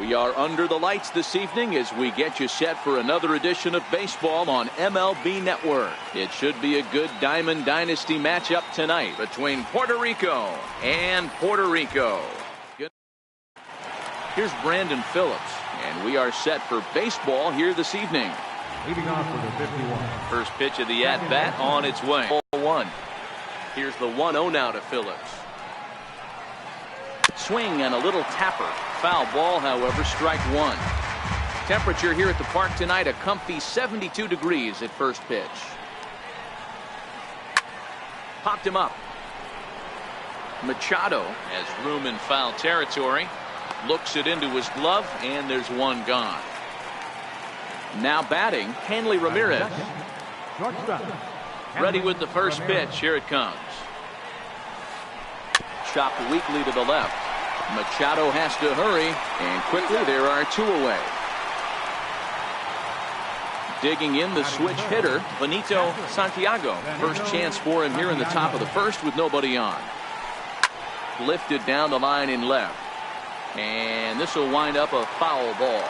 We are under the lights this evening as we get you set for another edition of baseball on MLB Network. It should be a good Diamond Dynasty matchup tonight between Puerto Rico and Puerto Rico. Here's Brandon Phillips, and we are set for baseball here this evening. Leading off with a 51. First pitch of the at-bat on its way. 0-1. Here's the 1-0 now to Phillips. Swing and a little tapper. Foul ball, however, strike one. Temperature here at the park tonight, a comfy 72 degrees at first pitch. Popped him up. Machado has room in foul territory. Looks it into his glove, and there's one gone. Now batting, Hanley Ramirez. Ready with the first pitch. Here it comes. Chopped weakly to the left. Machado has to hurry, and quickly there are two away. Digging in the switch hitter, Benito Santiago. First chance for him here in the top of the first with nobody on. Lifted down the line in left. And this will wind up a foul ball.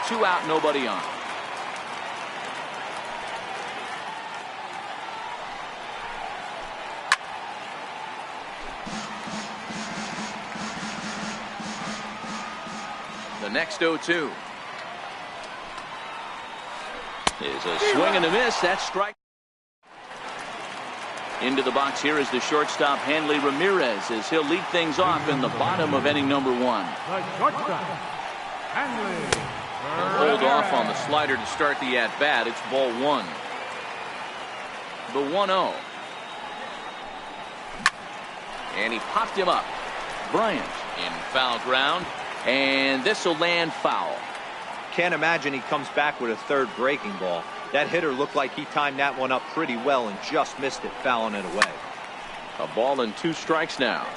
Two out, nobody on. The next 0-2 is a swing and a miss. That's strike. Into the box here is the shortstop Hanley Ramirez as he'll lead things off in the bottom of inning number one. He'll hold off on the slider to start the at-bat. It's ball one. The 1-0. And he popped him up. Bryant in foul ground. And this will land foul. Can't imagine he comes back with a third breaking ball. That hitter looked like he timed that one up pretty well and just missed it, fouling it away. A ball and two strikes now.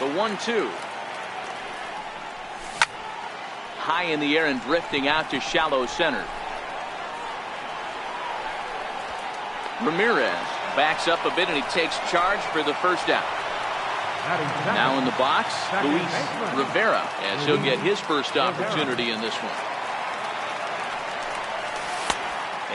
The 1-2. High in the air and drifting out to shallow center. Ramirez backs up a bit and he takes charge for the first out. Now in the box, Luis Rivera, as he'll get his first opportunity in this one.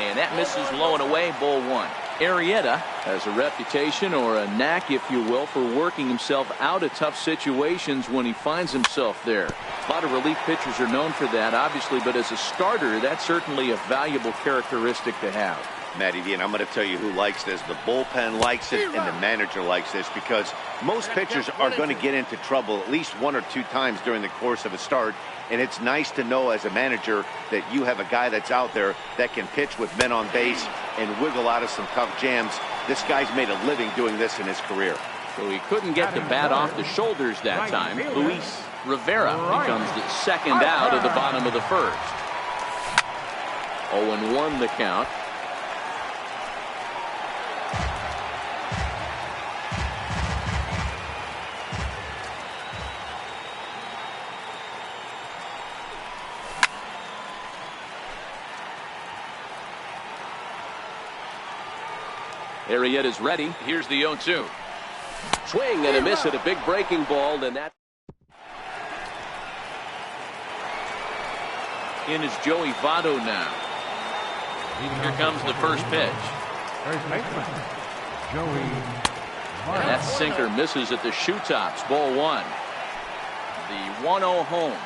And that misses low and away, ball one. Arrieta has a reputation, or a knack if you will, for working himself out of tough situations when he finds himself there. A lot of relief pitchers are known for that, obviously, but as a starter, that's certainly a valuable characteristic to have. Matty V, and I'm going to tell you who likes this. The bullpen likes it, and the manager likes this, because most pitchers are going to get into trouble at least one or two times during the course of a start, and it's nice to know as a manager that you have a guy that's out there that can pitch with men on base and wiggle out of some tough jams. This guy's made a living doing this in his career. So he couldn't get the bat off the shoulders that time. Luis Rivera becomes the second out of the bottom of the first. 0-1 the count. Arrieta's ready. Here's the 0-2. Swing and a miss at a big breaking ball, and that in is Joey Votto now. Here comes the first pitch. And that sinker misses at the shoe tops. Ball one. The 1-0 home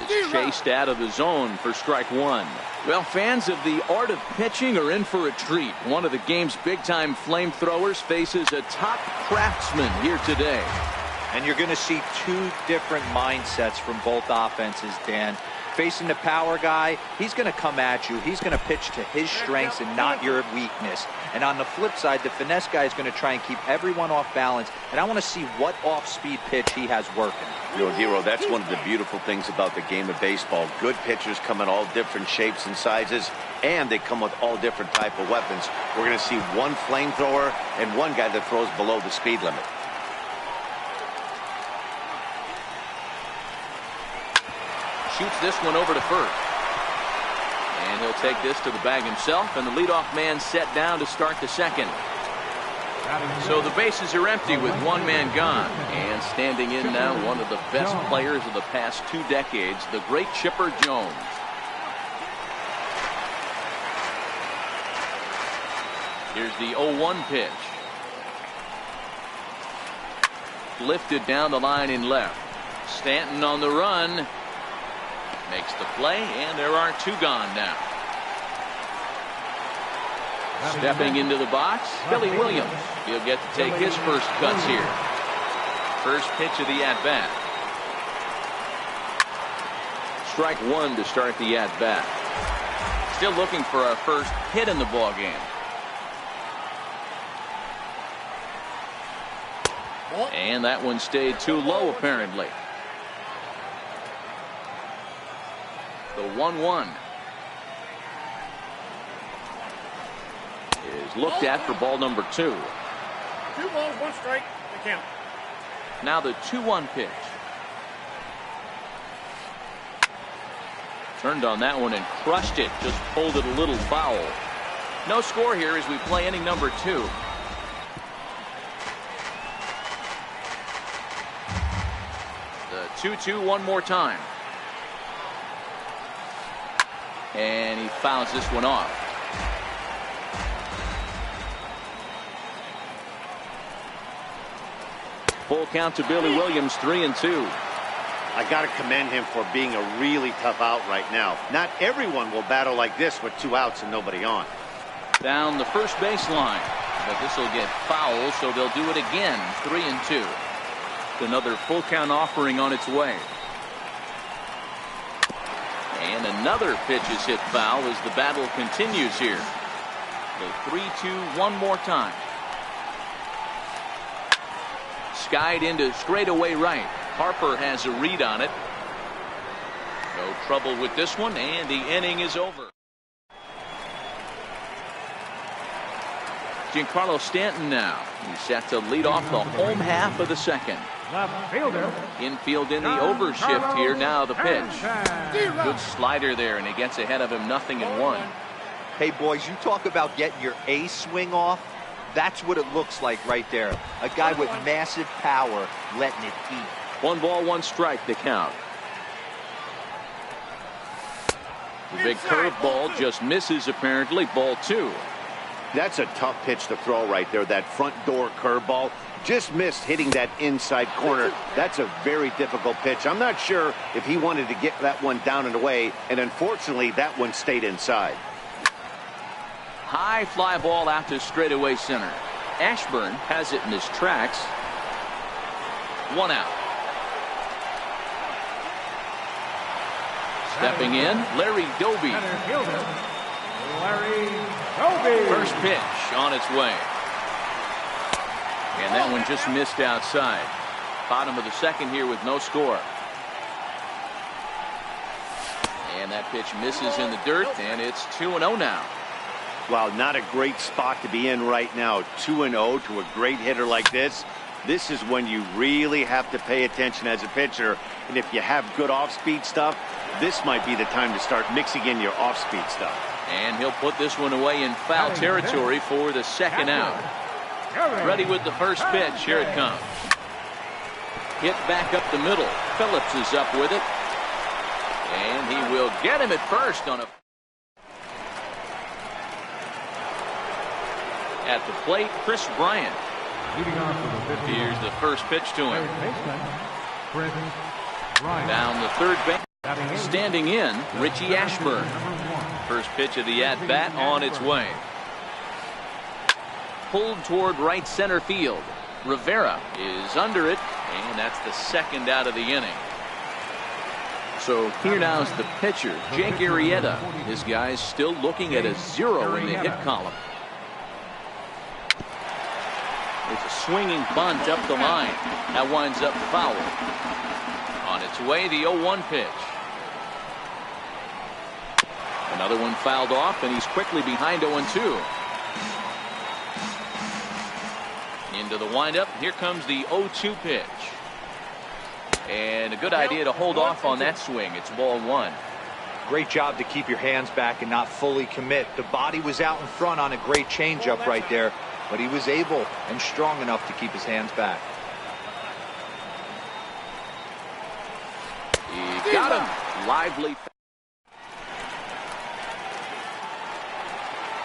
is chased out of the zone for strike one. Well, fans of the art of pitching are in for a treat. One of the game's big-time flamethrowers faces a top craftsman here today. And you're going to see two different mindsets from both offenses, Dan. Facing the power guy, he's going to come at you. He's going to pitch to his strengths and not your weakness. And on the flip side, the finesse guy is going to try and keep everyone off balance. And I want to see what off-speed pitch he has working. Dero, that's one of the beautiful things about the game of baseball. Good pitchers come in all different shapes and sizes, and they come with all different type of weapons. We're going to see one flamethrower and one guy that throws below the speed limit. shoots this one over to first. And he'll take this to the bag himself, and the leadoff man set down to start the second. So the bases are empty with one man gone. And standing in now, one of the best players of the past 2 decades, the great Chipper Jones. Here's the 0-1 pitch. Lifted down the line in left. Stanton on the run. Makes the play, and there are 2 gone now. Stepping into the box, Billy Williams. He'll get to take his first cuts here. First pitch of the at-bat. Strike 1 to start the at-bat. Still looking for our first hit in the ballgame. And that one stayed too low, apparently. The 1-1 is looked at for ball number 2. 2 balls, 1 strike, the count. Now the 2-1 pitch. Turned on that one and crushed it. Just pulled it a little foul. No score here as we play inning number 2. The 2-2 one more time. And he fouls this one off. Full count to Billy Williams, 3-2. I got to commend him for being a really tough out right now. Not everyone will battle like this with 2 outs and nobody on. Down the first baseline, but this will get foul, so they'll do it again. 3-2. Another full count offering on its way. And another pitch is hit foul as the battle continues here. The 3-2 one more time. Skied into straightaway right. Harper has a read on it. No trouble with this one, and the inning is over. Giancarlo Stanton now. He's set to lead off the home half of the second. The fielder. Infield in the overshift here. Now the pitch. Good slider there, and he gets ahead of him. 0-1. Hey, boys, you talk about getting your A swing off. That's what it looks like right there. A guy with massive power letting it eat. 1 ball, 1 strike to count. The big curveball just misses, apparently. Ball 2. That's a tough pitch to throw right there. That front door curveball just missed hitting that inside corner. That's a very difficult pitch. I'm not sure if he wanted to get that one down and away, and unfortunately that one stayed inside. High fly ball out to straightaway center. Ashburn has it in his tracks. 1 out. Stepping in, Larry Doby. Center fielder, Larry Doby. First pitch on its way. And that one just missed outside. Bottom of the second here with no score. And that pitch misses in the dirt, and it's 2-0 now. Wow, not a great spot to be in right now. 2-0 to a great hitter like this. This is when you really have to pay attention as a pitcher. And if you have good off-speed stuff, this might be the time to start mixing in your off-speed stuff. And he'll put this one away in foul territory for the second out. Ready with the first pitch. Here it comes. Hit back up the middle. Phillips is up with it. And he will get him at first on a... At the plate, Chris Bryant. Here's the first pitch to him. Down the third base. Standing in, Richie Ashburn. First pitch of the at-bat on its way. Pulled toward right center field. Rivera is under it, and that's the second out of the inning. So here now is the pitcher, Jake Arrieta. His guys still looking at a 0 in the hit column. It's a swinging bunt up the line. That winds up foul. On its way, the 0-1 pitch. Another one fouled off, and he's quickly behind 0-2. Into the windup. Here comes the 0-2 pitch. And a good idea to hold off on that swing. It's ball one. Great job to keep your hands back and not fully commit. The body was out in front on a great changeup right there, but he was able and strong enough to keep his hands back. He got him. Lively.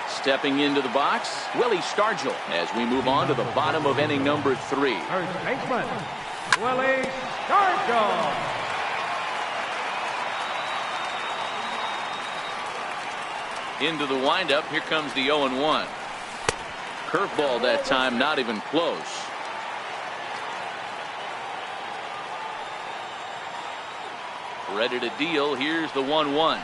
Stepping into the box, Willie Stargell, as we move on to the bottom of inning number 3. First baseman, Willie Stargell. Into the windup, here comes the 0-1. Curveball that time, not even close. Ready to deal, here's the 1-1.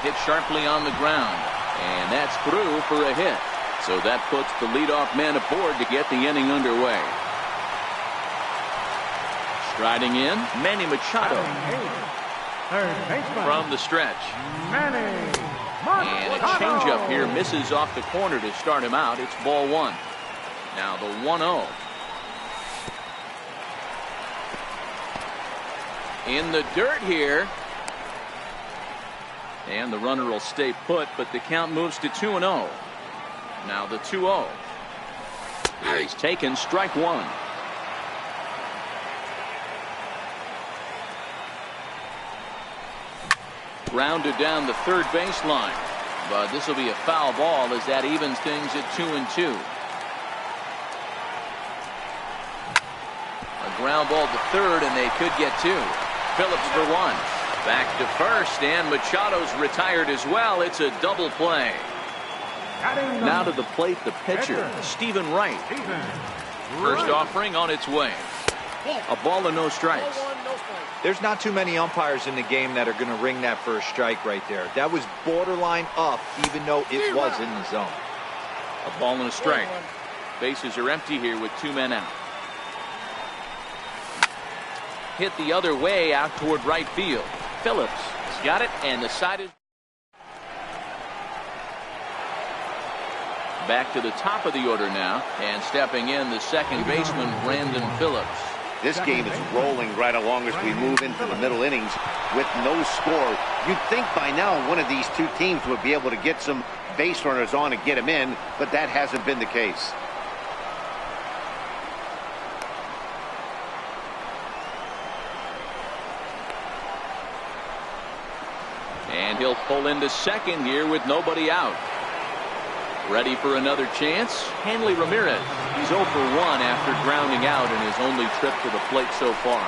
Hit sharply on the ground, and that's through for a hit. So that puts the leadoff man aboard to get the inning underway. Striding in, Manny Machado. Third baseman, From the stretch. Manny And a Machado. changeup here misses off the corner to start him out. It's ball one. Now the 1-0. In the dirt here. And the runner will stay put, but the count moves to 2-0. Now the 2-0. He's taken strike one. Grounded down the third baseline. But this will be a foul ball as that evens things at 2-2. A ground ball to third, and they could get two. Phillips for one. Back to first, and Machado's retired as well. It's a double play. Now to the plate, the pitcher, Stephen Wright. First offering on its way. A ball and no strikes. There's not too many umpires in the game that are going to ring that first strike right there. That was borderline up, even though it was in the zone. A ball and a strike. Bases are empty here with 2 men out. Hit the other way out toward right field. Phillips has got it, and the side is back to the top of the order now, and stepping in the second baseman, Brandon Phillips. This game is rolling right along as we move into the middle innings with no score. You'd think by now one of these two teams would be able to get some base runners on and get them in, but that hasn't been the case. And he'll pull into second here with nobody out. Ready for another chance? Hanley Ramirez. He's 0 for 1 after grounding out in his only trip to the plate so far.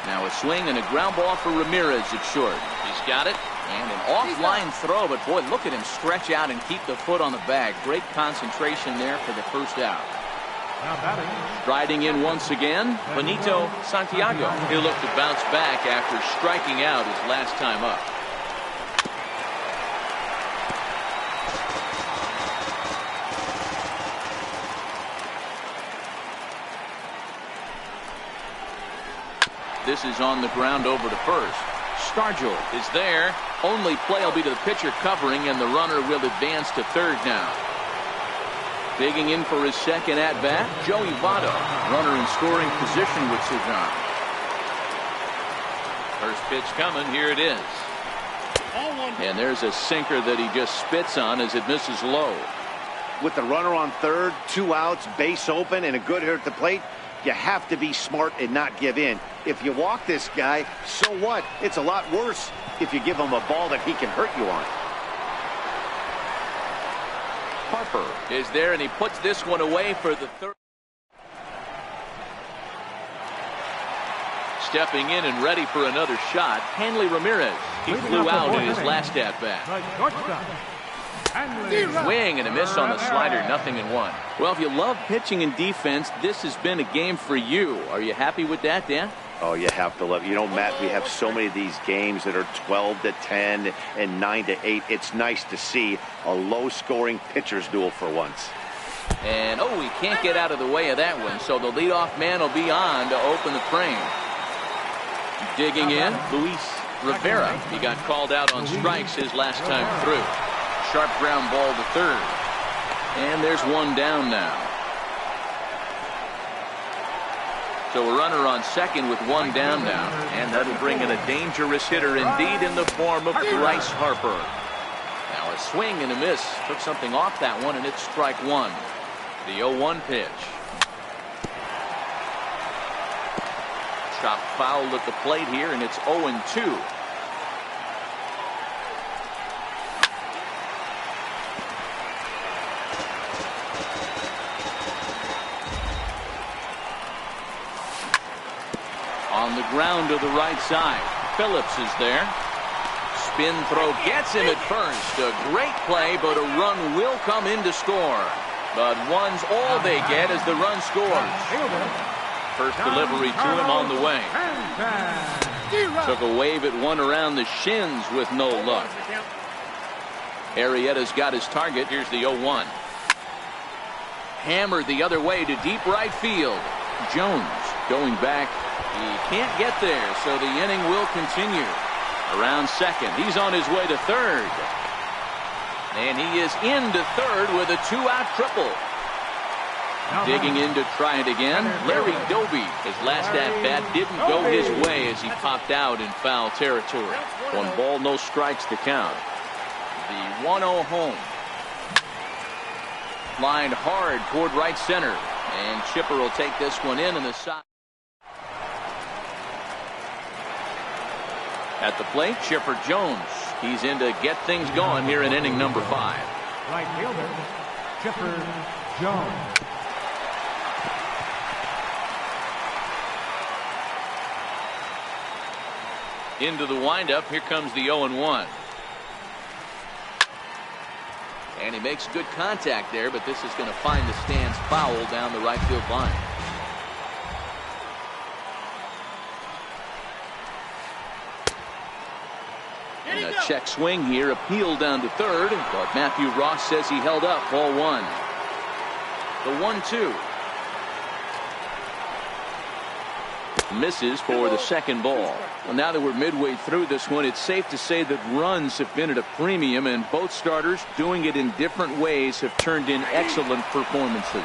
Now a swing and a ground ball for Ramirez at short. He's got it. And an offline throw, but boy, look at him stretch out and keep the foot on the bag. Great concentration there for the first out. Striding in once again, Benito Santiago. He'll look to bounce back after striking out his last time up. This is on the ground over to first. Stargell is there. Only play will be to the pitcher covering, and the runner will advance to third now. Digging in for his second at-bat, Joey Votto. Runner in scoring position with Cezanne. First pitch coming. Here it is. And there's a sinker that he just spits on as it misses low. With the runner on third, 2 outs, base open, and a good hitter at the plate, you have to be smart and not give in. If you walk this guy, so what? It's a lot worse if you give him a ball that he can hurt you on. Harper is there, and he puts this one away for the third. Stepping in and ready for another shot, Hanley Ramirez. He flew out in his last at-bat. Swing and a miss on the slider, 0-1. Well, if you love pitching and defense, this has been a game for you. Are you happy with that, Dan? Oh, you have to love it. You know, Matt, we have so many of these games that are 12-10 and 9-8. It's nice to see a low-scoring pitcher's duel for once. And, oh, he can't get out of the way of that one, so the leadoff man will be on to open the frame. Digging in, Luis Rivera. He got called out on strikes his last time through. Sharp ground ball to third. And there's one down now. So a runner on second with one down now. And that'll bring in a dangerous hitter indeed in the form of Bryce Harper. Now a swing and a miss. Took something off that one, and it's strike one. The 0-1 pitch. Chop foul at the plate here, and it's 0-2. On the ground to the right side. Phillips is there. Spin throw gets him at first. A great play, but a run will come in to score. But one's all they get as the run scores. First delivery to him on the way. Took a wave at one around the shins with no luck. Arrieta's got his target. Here's the 0-1. Hammered the other way to deep right field. Jones going back. He can't get there, so the inning will continue. Around second. He's on his way to third. And he is into third with a two-out triple. Digging in to try it again. Larry Doby, his last at-bat didn't go his way as he popped out in foul territory. 1 ball, no strikes to count. The 1-0 home. Lined hard toward right center. And Chipper will take this one in the side. At the plate, Chipper Jones. He's in to get things going here in inning number 5. Right fielder, Chipper Jones. Into the windup. Here comes the 0-1. And he makes good contact there, but this is going to find the stands foul down the right field line. And a check swing here, appealed down to third, but Matthew Ross says he held up. Ball 1. The 1-2. Misses for the second ball. Well, now that we're midway through this one, it's safe to say that runs have been at a premium, and both starters, doing it in different ways, have turned in excellent performances.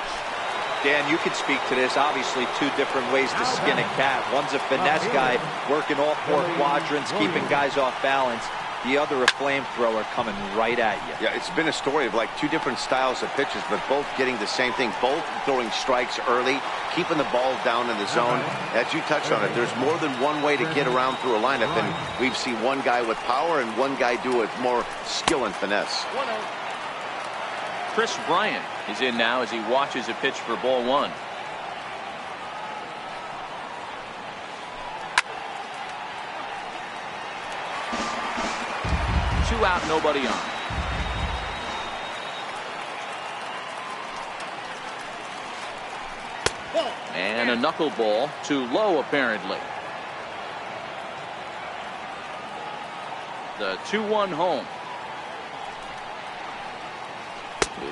Dan, you can speak to this. Obviously, 2 different ways to skin a cat. One's a finesse guy, working all 4 quadrants, keeping guys off balance. The other a flamethrower coming right at you. Yeah, it's been a story of like 2 different styles of pitches, but both getting the same thing. Both throwing strikes early, keeping the ball down in the zone. As you touched on it, there's more than one way to get around through a lineup, and we've seen one guy with power and one guy do it with more skill and finesse. Chris Bryant is in now as he watches a pitch for ball 1. Two out, nobody on. And a knuckleball too low, apparently. The 2-1 home.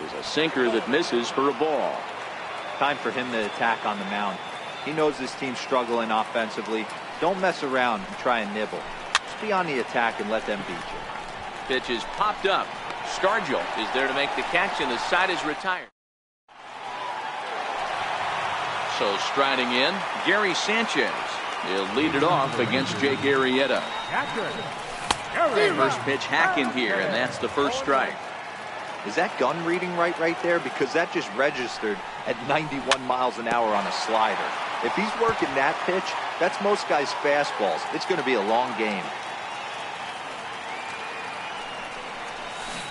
Is a sinker that misses for a ball. Time for him to attack on the mound. He knows his team's struggling offensively. Don't mess around and try and nibble. Just be on the attack and let them beat you. Pitch is popped up. Stargell is there to make the catch, and the side is retired. So striding in, Gary Sanchez. He'll lead it off against Jake Arrieta. First pitch hacking here, and that's the first strike. Is that gun reading right there? Because that just registered at 91 miles an hour on a slider. If he's working that pitch, that's most guys' fastballs. It's going to be a long game.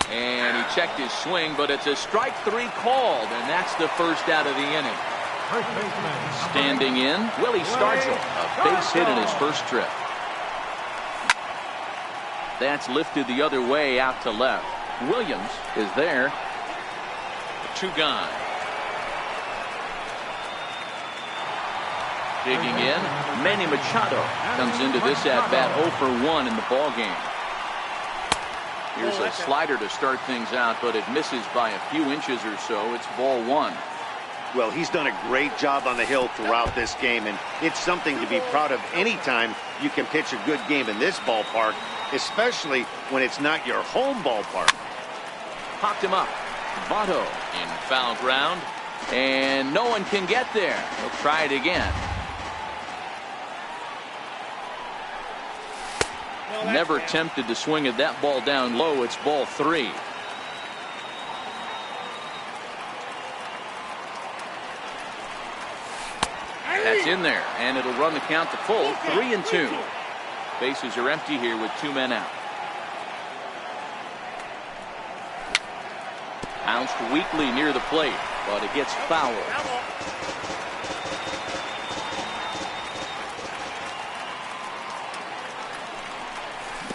And he checked his swing, but it's a strike 3 called, and that's the first out of the inning. Standing in, Willie Stargell, a base hit in his first trip. That's lifted the other way out to left. Williams is there. 2 gone. Digging in, Manny Machado comes into this at-bat 0 for 1 in the ballgame. Here's a slider to start things out, but it misses by a few inches or so. It's ball 1. Well, he's done a great job on the hill throughout this game, and it's something to be proud of anytime you can pitch a good game in this ballpark, especially when it's not your home ballpark. Popped him up. Votto in foul ground, and no one can get there. He'll try it again. Never tempted to swing at that ball down low. It's ball 3. That's in there, and it'll run the count to full, 3-2. Bases are empty here with 2 men out. Bounced weakly near the plate, but it gets fouled.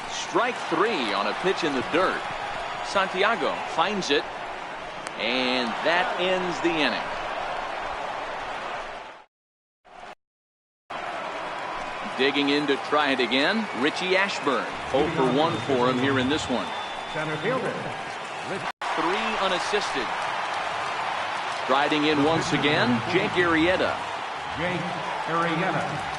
Strike 3 on a pitch in the dirt. Santiago finds it, and that ends the inning. Digging in to try it again, Richie Ashburn. 0 for 1 for him here in this one. Center fielder. 3 unassisted. Striding in once again, Jake Arrieta. Jake Arrieta.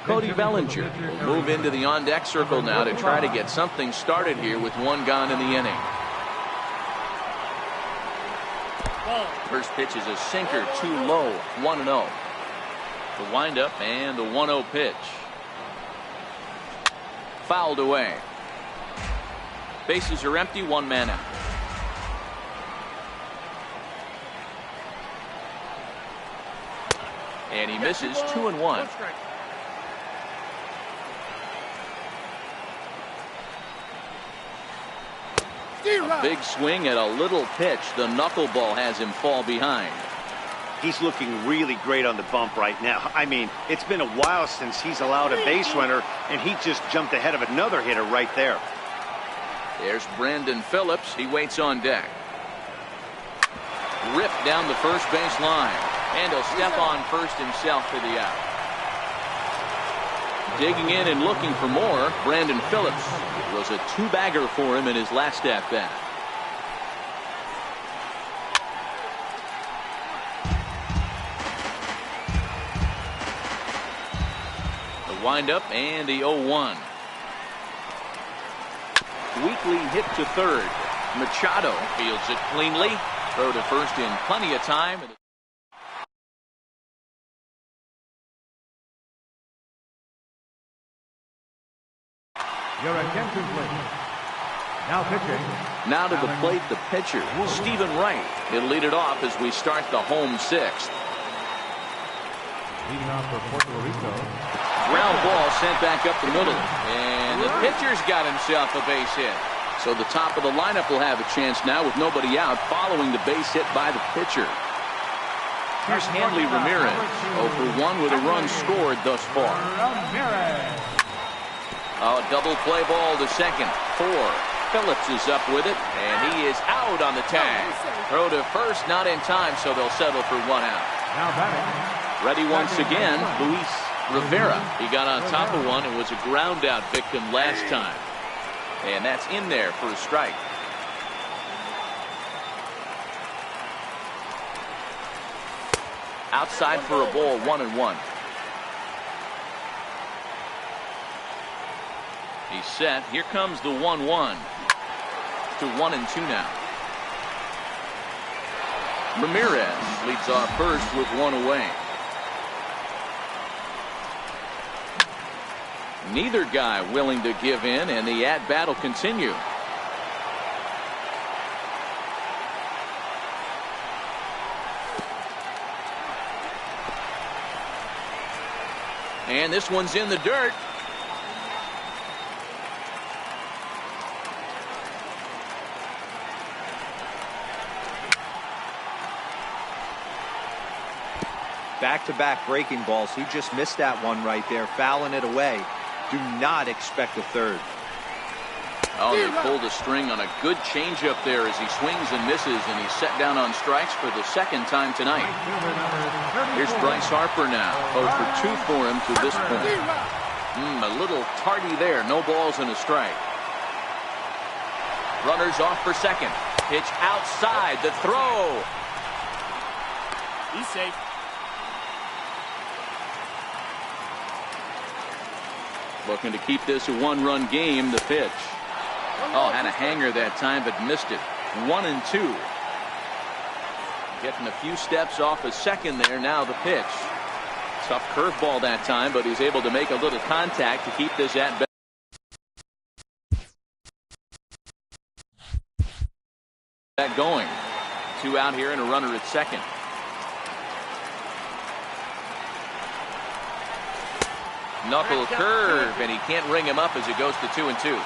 Cody Bellinger will move into the on-deck circle now to try to get something started here with 1 gone in the inning. First pitch is a sinker, too low, 1-0. The windup and the 1-0 pitch. Fouled away. Bases are empty, 1 man out. And he misses, 2-1. A big swing at a little pitch. The knuckleball has him fall behind. He's looking really great on the bump right now. I mean, it's been a while since he's allowed a base runner, and he just jumped ahead of another hitter right there. There's Brandon Phillips. He waits on deck. Ripped down the first base line, and he'll step on first himself for the out. Digging in and looking for more, Brandon Phillips. It was a 2-bagger for him in his last at-bat. The windup and the 0-1. Weakly hit to third. Machado fields it cleanly. Throw to first in plenty of time. Your attention, please. Now pitching. Now to the plate, the pitcher, Stephen Wright. He'll lead it off as we start the home 6th. Leading off for Puerto Rico. Ground ball sent back up the middle. And the pitcher's got himself a base hit. So the top of the lineup will have a chance now with nobody out following the base hit by the pitcher. Here's Hanley Ramirez. 0 for 1 with a run scored thus far. Ramirez. A double play ball to second. 4. Phillips is up with it, and he is out on the tag. Throw to first, not in time, so they'll settle for 1 out. Now batting. Ready once again, Luis Rivera. He got on top of one and was a ground out victim last time. And that's in there for a strike. Outside for a ball, 1-1. He's set. Here comes the 1-1 to 1-2 now. Ramirez leads off first with 1 away. Neither guy willing to give in, and the at-bat will continue. And this one's in the dirt. Back-to-back breaking balls. He just missed that one right there, fouling it away. Do not expect a third. Oh, they pulled a string on a good changeup there as he swings and misses, and he's set down on strikes for the second time tonight. Here's Bryce Harper now. 0 for 2 for him to this point. A little tardy there. No balls and a strike. Runners off for second. Pitch outside. The throw. He's safe. Looking to keep this a one-run game. The pitch. Oh, had a hanger that time, but missed it. 1-2. Getting a few steps off a second there. Now the pitch. Tough curveball that time, but he's able to make a little contact to keep this at bat. That going. 2 out here and a runner at second. Knuckle curve, and he can't ring him up as it goes to 2-2.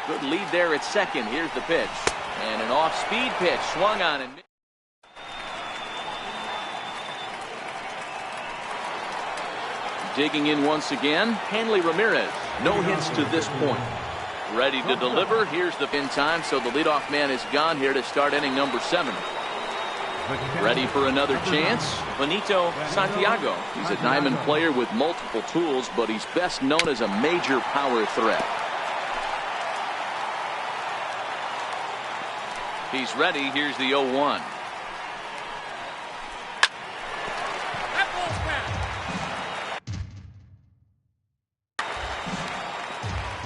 Good lead there at second. Here's the pitch. And an off-speed pitch. Swung on and digging in once again. Hanley Ramirez. No hits to this point. Ready to deliver. Here's the pin time. So the leadoff man is gone here to start inning number 7. Ready for another chance. Benito Santiago. He's a diamond player with multiple tools, but he's best known as a major power threat. He's ready. Here's the 0-1.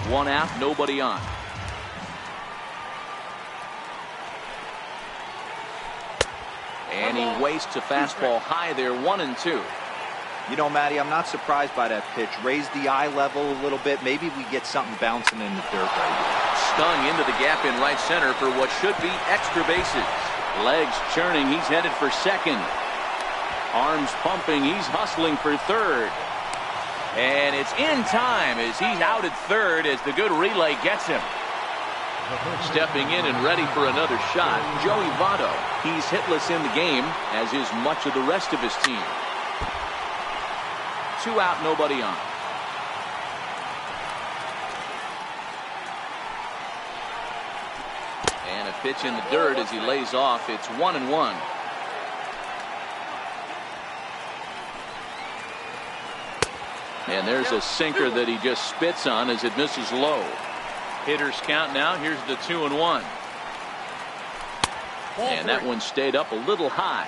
One out, nobody on. And he wastes a fastball high there. 1-2. You know, Matty, I'm not surprised by that pitch. Raise the eye level a little bit. Maybe we get something bouncing in the dirt right here. Stung into the gap in right center for what should be extra bases. Legs churning. He's headed for second. Arms pumping. He's hustling for third. And it's in time as he's out at third as the good relay gets him. Stepping in and ready for another shot, Joey Votto. He's hitless in the game, as is much of the rest of his team. 2 out, nobody on. And a pitch in the dirt as he lays off. It's 1-1. And there's a sinker that he just spits on as it misses low. Hitters count now. Here's the 2-1. And that one stayed up a little high.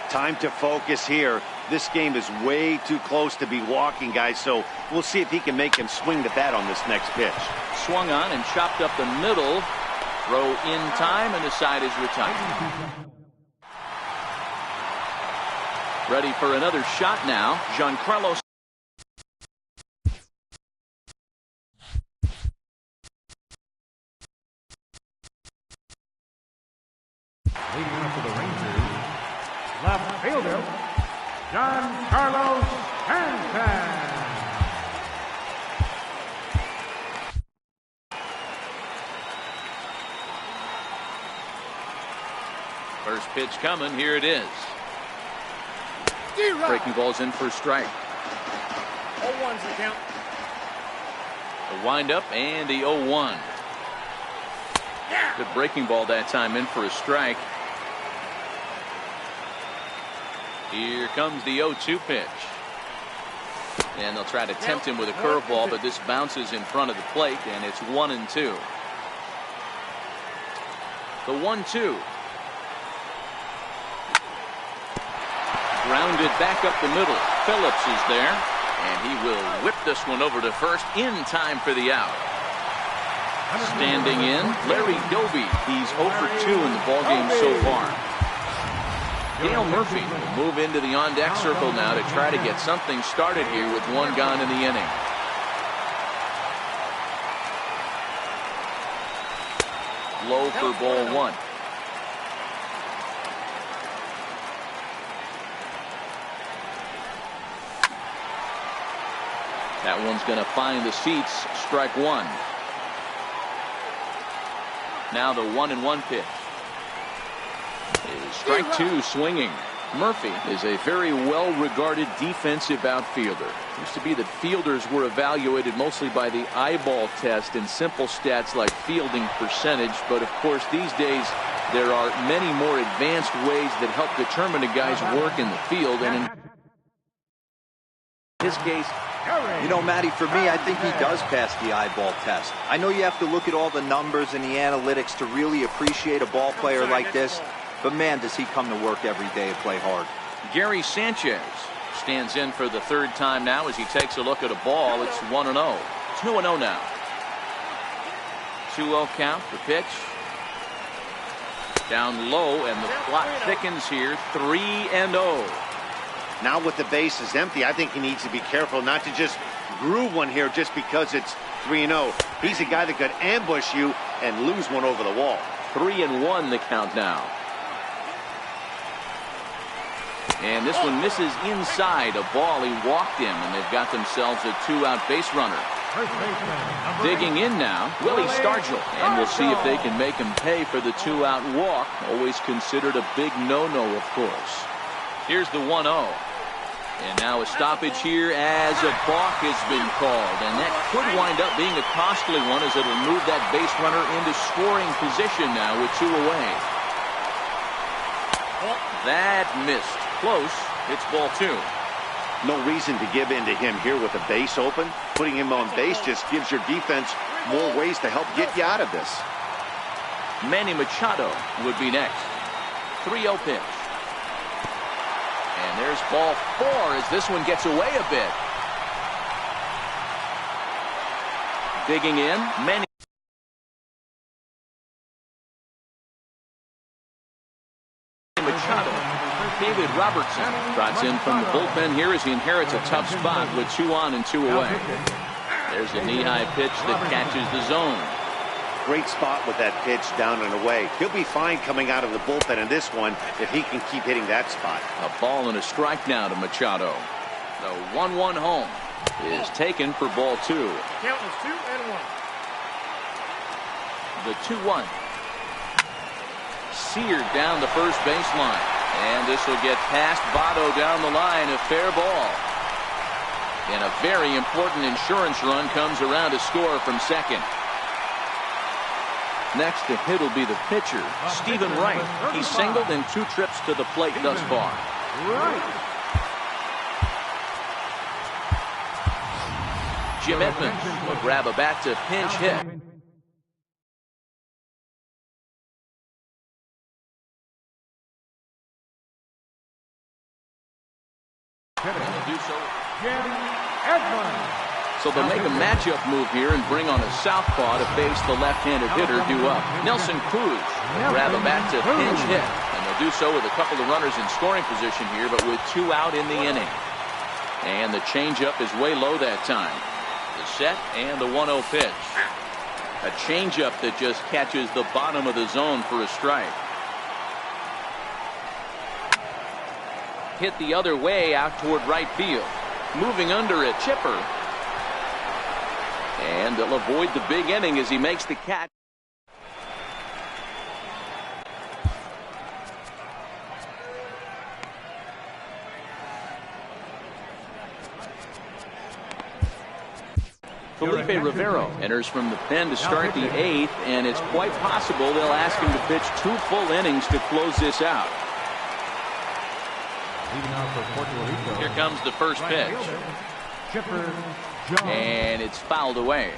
Time to focus here. This game is way too close to be walking, guys, so we'll see if he can make him swing the bat on this next pitch. Swung on and chopped up the middle. Throw in time, and the side is retired. Ready for another shot now. Giancarlo. Leading up for the Rangers, left fielder, Giancarlo Stanton. First pitch coming. Here it is. Breaking ball's in for a strike. 0-1's the count. The windup and the 0-1. Good breaking ball that time, in for a strike. Here comes the 0-2 pitch. And they'll try to tempt him with a curveball, but this bounces in front of the plate, and it's 1-2. The 1-2. Grounded back up the middle. Phillips is there, and he will whip this one over to first in time for the out. Standing in, Larry Doby. He's 0 for 2 in the ballgame so far. Dale Murphy will move into the on-deck circle now to try to get something started here with 1 gone in the inning. Low for ball 1. That one's going to find the seats. Strike 1. Now the 1-1 pitch. Strike 2 swinging. Murphy is a very well-regarded defensive outfielder. It used to be that fielders were evaluated mostly by the eyeball test and simple stats like fielding percentage. But of course, these days there are many more advanced ways that help determine a guy's work in the field. And in his case, you know, Matty, for me, I think he does pass the eyeball test. I know you have to look at all the numbers and the analytics to really appreciate a ball player like this. But, man, does he come to work every day and play hard. Gary Sanchez stands in for the third time now as he takes a look at a ball. It's 1-0. 2-0 now. 2-0 count. The pitch. Down low, and the clock thickens here. 3-0. Now with the bases empty, I think he needs to be careful not to just groove one here just because it's 3-0. He's a guy that could ambush you and lose one over the wall. 3-1 the count now. And this one misses inside. A ball he walked him, and they've got themselves a two-out base runner. Digging in now, Willie Stargell. And we'll see if they can make him pay for the two-out walk. Always considered a big no-no, of course. Here's the 1-0. And now a stoppage here as a balk has been called. And that could wind up being a costly one as it'll move that base runner into scoring position now with 2 away. That missed. Close. It's ball 2. No reason to give in to him here with the base open. Putting him on base just gives your defense more ways to help get you out of this. Manny Machado would be next. 3-0 pitch. And there's ball 4 as this one gets away a bit. Digging in, Manny Machado. David Robertson trots in from the bullpen here as he inherits a tough spot with 2 on and 2 away. There's a knee-high pitch that catches the zone. Great spot with that pitch down and away. He'll be fine coming out of the bullpen in this one if he can keep hitting that spot. A ball and a strike now to Machado. The 1-1 home is taken for ball 2. Count is 2-1. The 2-1. Seared down the first baseline. And this will get past Votto down the line. A fair ball. And a very important insurance run comes around to score from second. Next to hit will be the pitcher, Stephen Wright. He's singled in 2 trips to the plate thus far. Jim Edmonds will grab a bat to pinch hit. So they'll make a matchup move here and bring on a southpaw to face the left-handed hitter due up. Nelson Cruz will grab a bat to pinch hit. And they'll do so with a couple of runners in scoring position here, but with 2 out in the inning. And the changeup is way low that time. The set and the 1-0 pitch. A changeup that just catches the bottom of the zone for a strike. Hit the other way out toward right field. Moving under a chipper. And they'll avoid the big inning as he makes the catch. Felipe Rivero enters from the pen to start the 8th, and it's quite possible they'll ask him to pitch 2 full innings to close this out. Here comes the first pitch. And it's fouled away.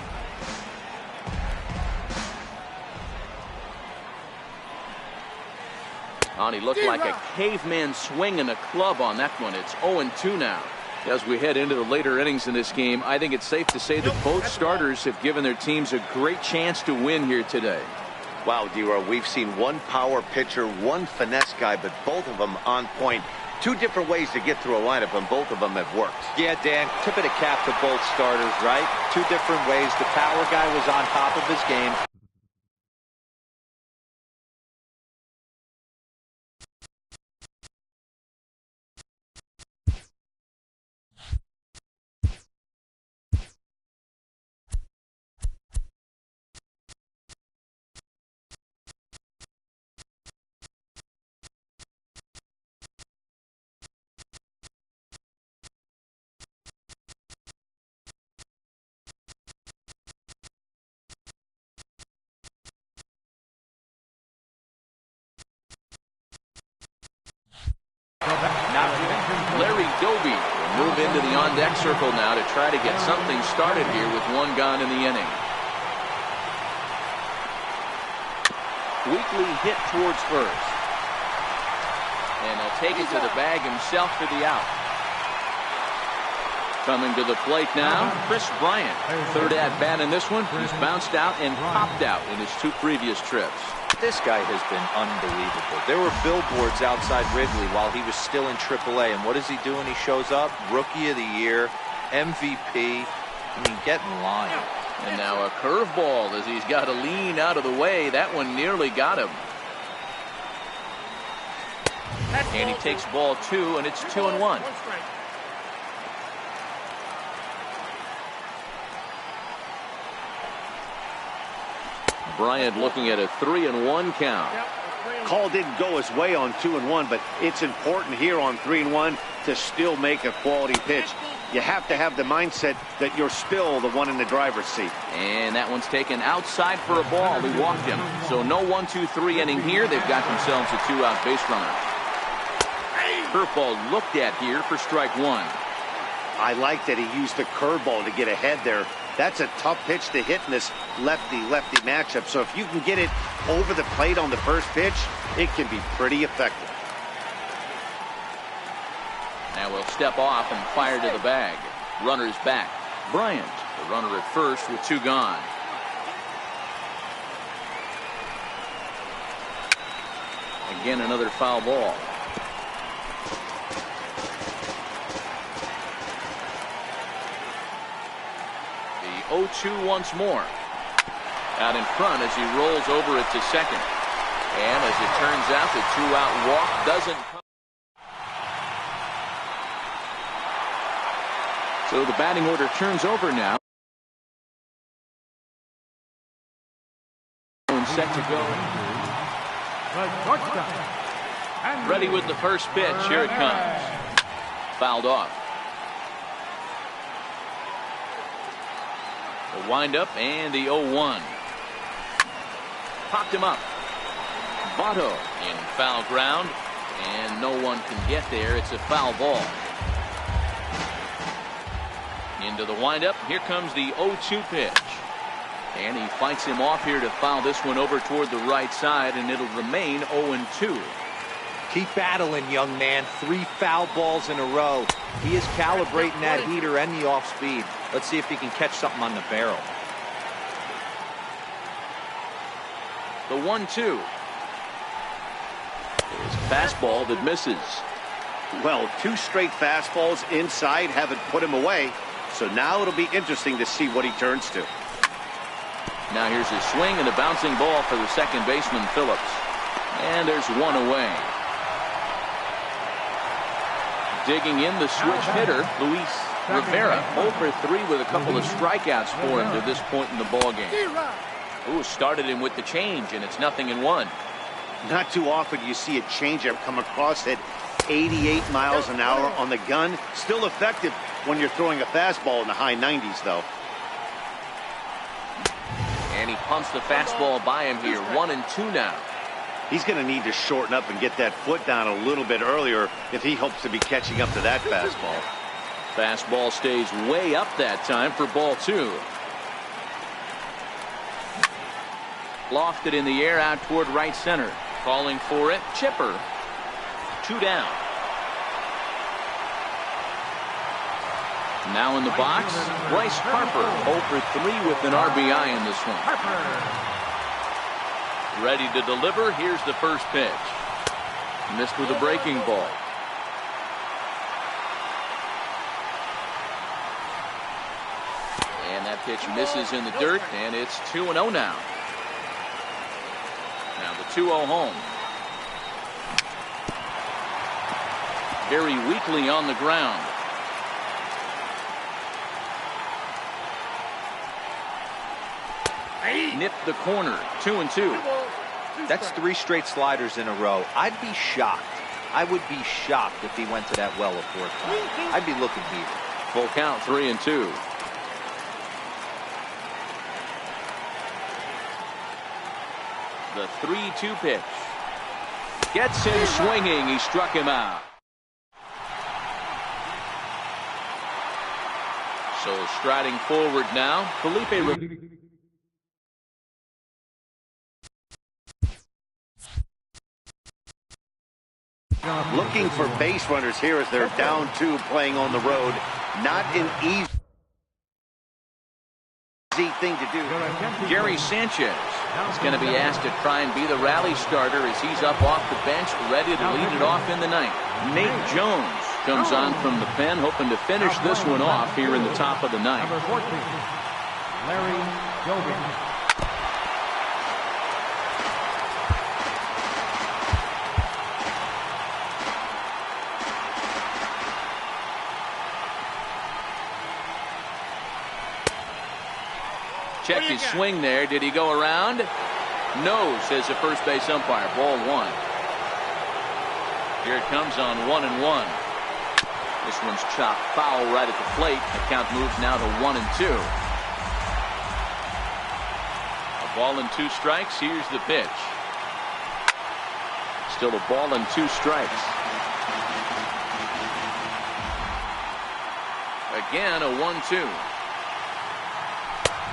And he looked like a caveman swinging a club on that one. It's 0-2 now. As we head into the later innings in this game, I think it's safe to say that both starters have given their teams a great chance to win here today. Wow, D-Roy, we've seen one power pitcher, one finesse guy, but both of them on point. 2 different ways to get through a lineup, and both of them have worked. Yeah, Dan, tip of the cap to both starters, right? 2 different ways. The power guy was on top of his game. Larry Doby will move into the on-deck circle now to try to get something started here with one gone in the inning. Weekly hit towards first. And he'll take it to the bag himself for the out. Coming to the plate now, Kris Bryant. Third at-bat in this one. He's bounced out and popped out in his two previous trips. This guy has been unbelievable. There were billboards outside Wrigley while he was still in AAA. And what does he do when he shows up? Rookie of the Year, MVP. I mean, get in line. And now a curveball as he's got to lean out of the way. That one nearly got him. And he takes ball 2, and it's 2-1. Bryant looking at a 3-1 count. Call didn't go his way on 2-1, but it's important here on 3-1 to still make a quality pitch. You have to have the mindset that you're still the one in the driver's seat. And that one's taken outside for a ball. He walked him. So no 1-2-3 inning here. They've got themselves a 2-out base runner. Curveball looked at here for strike 1. I like that he used the curveball to get ahead there. That's a tough pitch to hit in this lefty-lefty matchup. So if you can get it over the plate on the first pitch, it can be pretty effective. Now we'll step off and fire to the bag. Runner's back. Bryant, the runner at first with 2 gone. Again, another foul ball. The 0-2 once more. Out in front as he rolls over it to second. And as it turns out, the 2-out walk doesn't come. So the batting order turns over now. And set to go. Ready with the first pitch. Here it comes. Fouled off. The windup and the 0-1. Popped him up. Votto in foul ground. And no one can get there. It's a foul ball. Into the windup. Here comes the 0-2 pitch. And he fights him off here to foul this one over toward the right side, and it'll remain 0-2. Keep battling, young man. 3 foul balls in a row. He is calibrating that heater and the off speed. Let's see if he can catch something on the barrel. The 1-2. It's a fastball that misses. Well, 2 straight fastballs inside haven't put him away. So now it'll be interesting to see what he turns to. Now here's his swing and a bouncing ball for the second baseman, Phillips. And there's one away. Digging in the switch hitter, Luis Rivera. 0 for 3 with a couple of strikeouts for him to this point in the ballgame. Ooh, started him with the change, and it's 0-1. Not too often you see a changeup come across at 88 miles an hour on the gun. Still effective when you're throwing a fastball in the high 90s, though. And he pumps the fastball by him here. 1-2 now. He's going to need to shorten up and get that foot down a little bit earlier if he hopes to be catching up to that fastball. Fastball stays way up that time for ball 2. Lofted in the air out toward right center. Calling for it. Chipper. 2 down. Now in the box, Bryce Harper. 0 for 3 with an RBI in this one. Ready to deliver. Here's the first pitch. Missed with a breaking ball. And that pitch misses in the dirt, and it's 2-0 now. Now the 2-0 home. Very weakly on the ground. Nipped the corner. 2-2. That's 3 straight sliders in a row. I'd be shocked. I would be shocked if he went to that well a 4th time. I'd be looking here. Full count, 3-2. The 3-2 pitch. Gets him swinging. He struck him out. So striding forward now, Felipe Rivera. Looking for base runners here as they're down 2 playing on the road. Not an easy thing to do. Gary Sanchez is going to be asked to try and be the rally starter as he's up off the bench, ready to lead it off in the ninth. Nate Jones comes on from the pen, hoping to finish this one off here in the top of the ninth. Number 14, Larry Doby. Check his swing there. Did he go around? No, says the first base umpire. Ball 1. Here it comes on 1-1. This one's chopped foul right at the plate. The count moves now to 1-2. A ball and 2 strikes. Here's the pitch. Still a ball and 2 strikes. Again, a 1-2.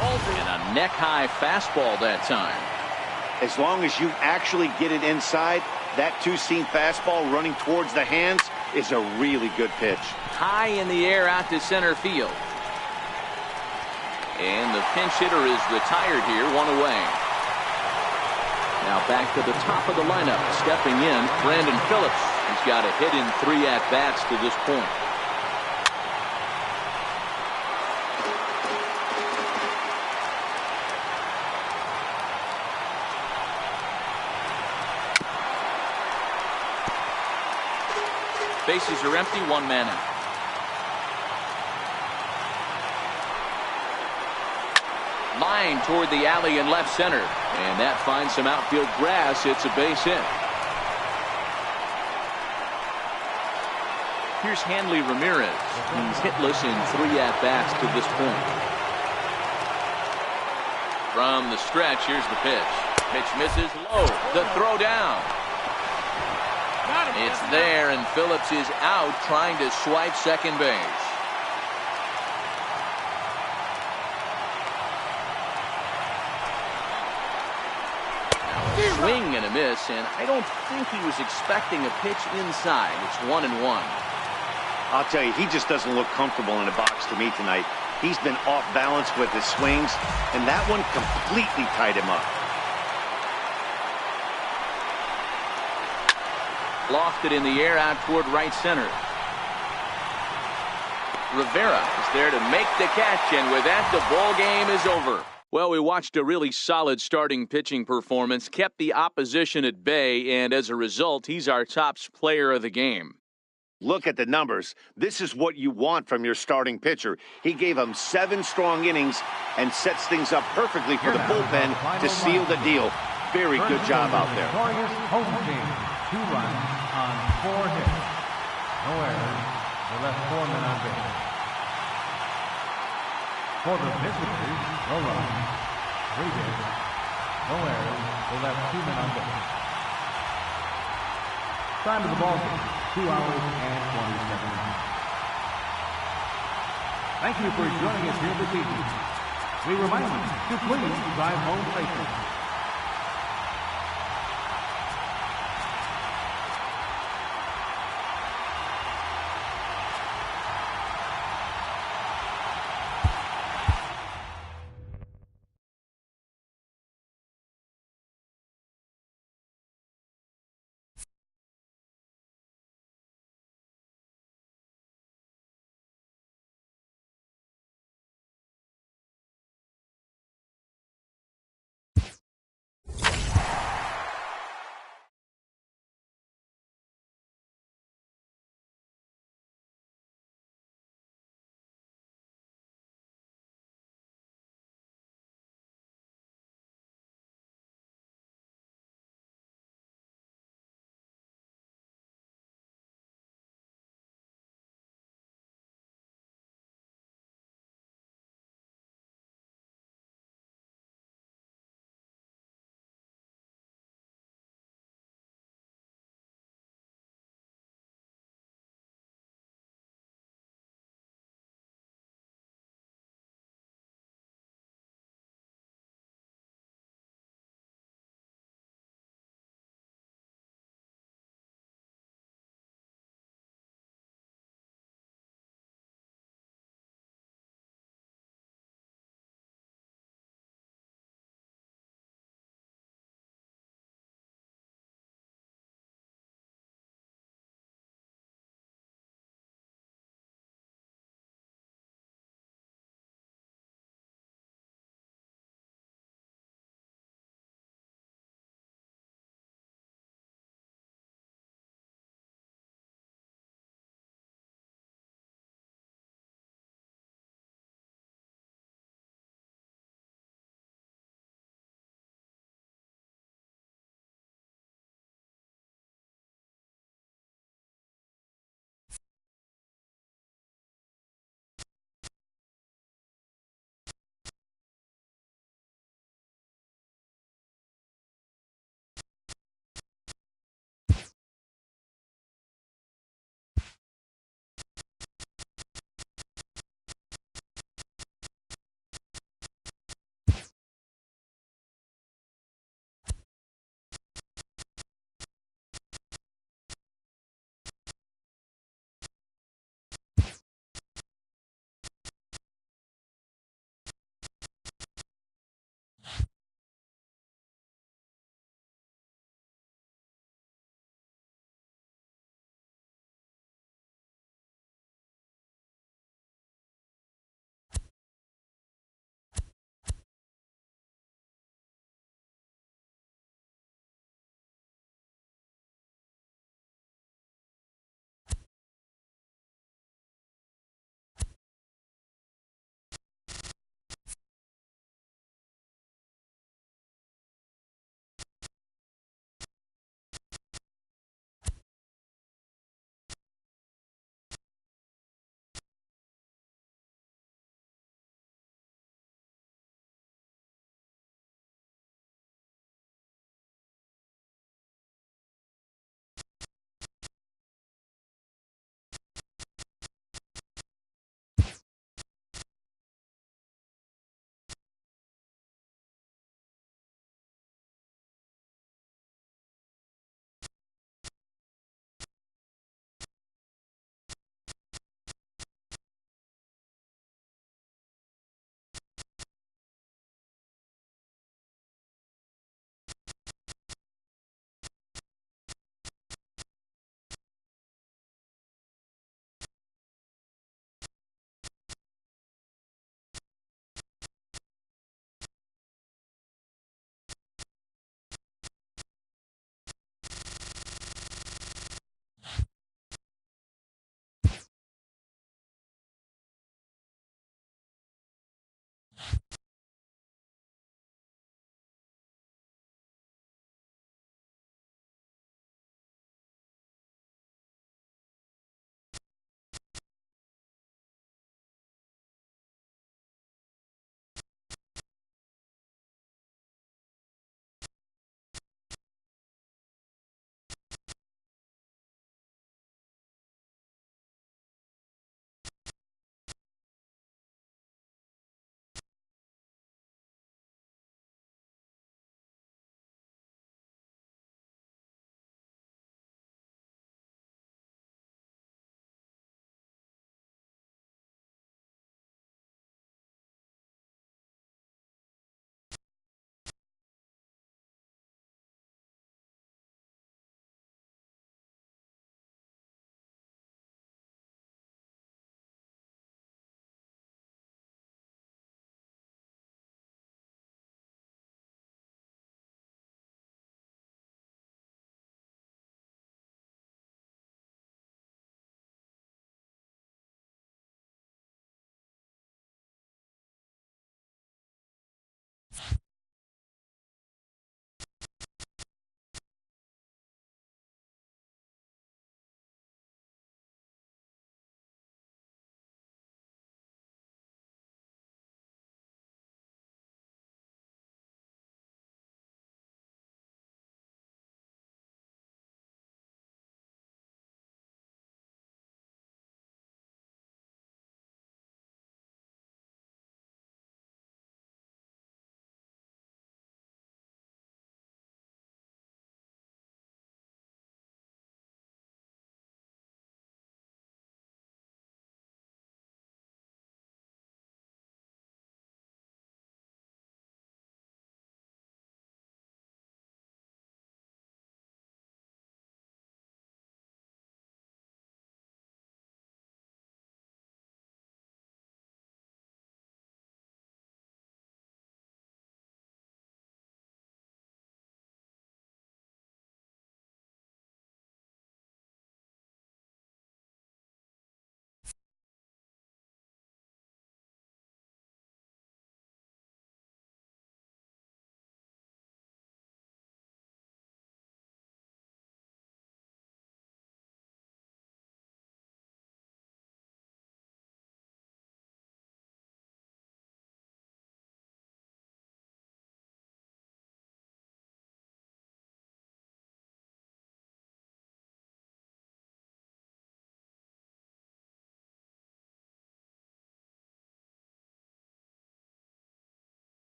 And a neck-high fastball that time. As long as you actually get it inside, that 2-seam fastball running towards the hands is a really good pitch. High in the air out to center field. And the pinch hitter is retired here, 1 away. Now back to the top of the lineup. Stepping in, Brandon Phillips. He's got a hit in 3 at-bats to this point. Bases are empty, 1 man out. Line toward the alley in left center. And that finds some outfield grass. It's a base hit. Here's Hanley Ramirez. He's hitless in 3 at-bats to this point. From the stretch, here's the pitch. Pitch misses low. The throw down. It's there, and Phillips is out trying to swipe second base. Swing and a miss, and I don't think he was expecting a pitch inside. It's 1-1. I'll tell you, he just doesn't look comfortable in the box to me tonight. He's been off balance with his swings, and that one completely tied him up. Lofted in the air out toward right center. Rivera is there to make the catch, and with that, the ball game is over. Well, we watched a really solid starting pitching performance, kept the opposition at bay, and as a result, he's our top player of the game. Look at the numbers. This is what you want from your starting pitcher. He gave him 7 strong innings and sets things up perfectly for the bullpen to seal the deal. Very good job out there. 2 runs on 4 hits. No errors. They left 4 men on base. For the visitors, no runs, 3 hits. No errors. They left 2 men on base. Time of the ball game, 2 hours and 27 minutes. Thank you for joining us here this evening. We remind you to please drive home safely.